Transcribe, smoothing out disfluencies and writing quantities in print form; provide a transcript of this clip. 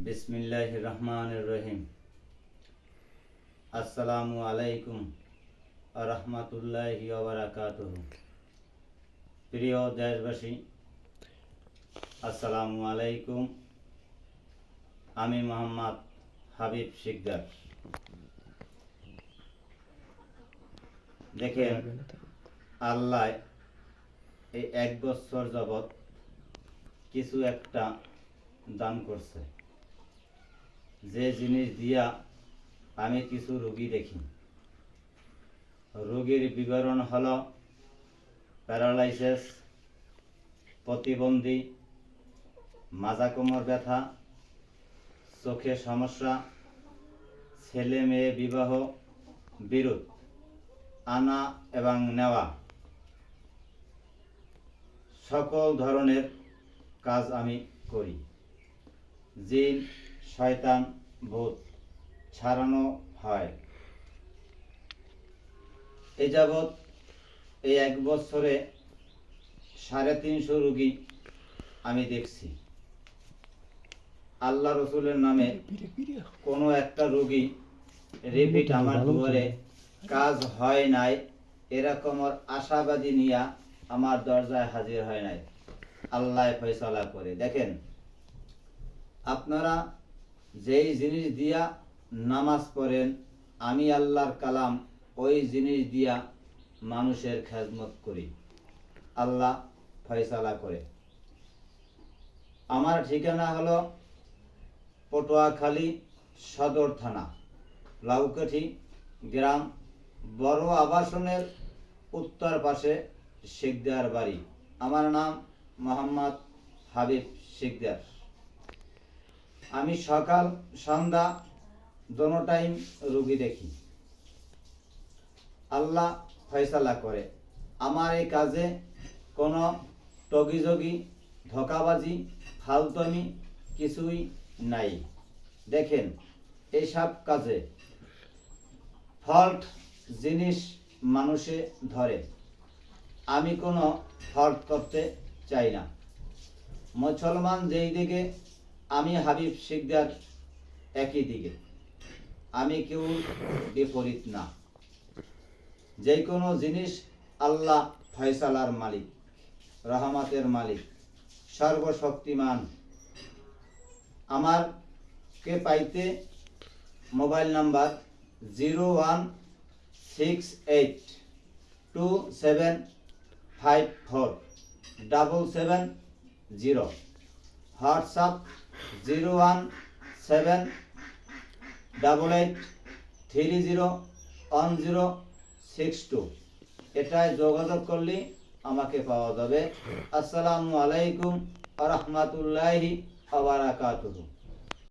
বিসমিল্লাহির রহমানির রহিম। আসসালামু আলাইকুম ওয়া রাহমাতুল্লাহি ওয়া বারাকাতুহু। প্রিয় দেশবাসী, আসসালামু আলাইকুম। আমি মোহাম্মদ হাবিব শিকদার। দেখেন, আল্লাহ এই 1 বছর যাবৎ কিছু একটা দান করছে, যে জিনিস দিয়া আমি কিছু রোগী দেখি। রোগীর বিবরণ হলো প্যারালাইসিস, প্রতিবন্ধী, মাজা কোমর ব্যথা, চোখে সমস্যা, ছেলে মেয়ে বিবাহ বিরোধ, আনা এবং নেওয়া, সকল ধরনের কাজ আমি করি। জিন, শয়তান, ভূত ছাড়ানো হয়। এ যাবৎ এই 1 বছরে 350 রোগী আমি দেখছি। আল্লাহ রসুলের নামে কোনো একটা রোগী রিপিট আমার দুয়ারে কাজ হয় নাই, এরকম আশাবাদী নিয়া আমার দরজায় হাজির হয় নাই। আল্লাহ ফয়সালা করে। দেখেন, আপনারা যেই জিনিস দিয়া নামাজ পড়েন, আমি আল্লাহর কালাম ওই জিনিস দিয়া মানুষের খেদমত করি। আল্লাহ ফয়সালা করে। আমার ঠিকানা হলো পটুয়াখালী সদর থানা, লাউকাঠি গ্রাম, বড় আবাসনের উত্তর পাশে শিকদার বাড়ি। আমার নাম মোহাম্মদ হাবিব শিকদার। আমি সকাল সন্ধ্যা দোনো টাইম রোগী দেখি। আল্লাহ ফয়সালা করে। আমার এই কাজে কোনো টগিজগি, ধোঁকাবাজি, ফালতুমি কিছুই নাই। দেখেন, এইসব কাজে ফল্ট জিনিস মানুষে ধরে। আমি কোনো ফল্ট করতে চাই না। মুসলমান যেই দিকে, আমি হাবিব শিকদার একই দিকে। আমি কেউ বিপরীত না। যে কোনো জিনিস আল্লাহ ফয়সালার মালিক, রহমতের মালিক, সর্বশক্তিমান। আমারকে পাইতে মোবাইল নাম্বার 01687547770, হোয়াটসঅ্যাপ 01788301062। এটায় যোগাযোগ করলে আমাকে পাওয়া যাবে। আসসালামু আলাইকুম ওয়া রাহমাতুল্লাহি ওয়া বারাকাতুহু।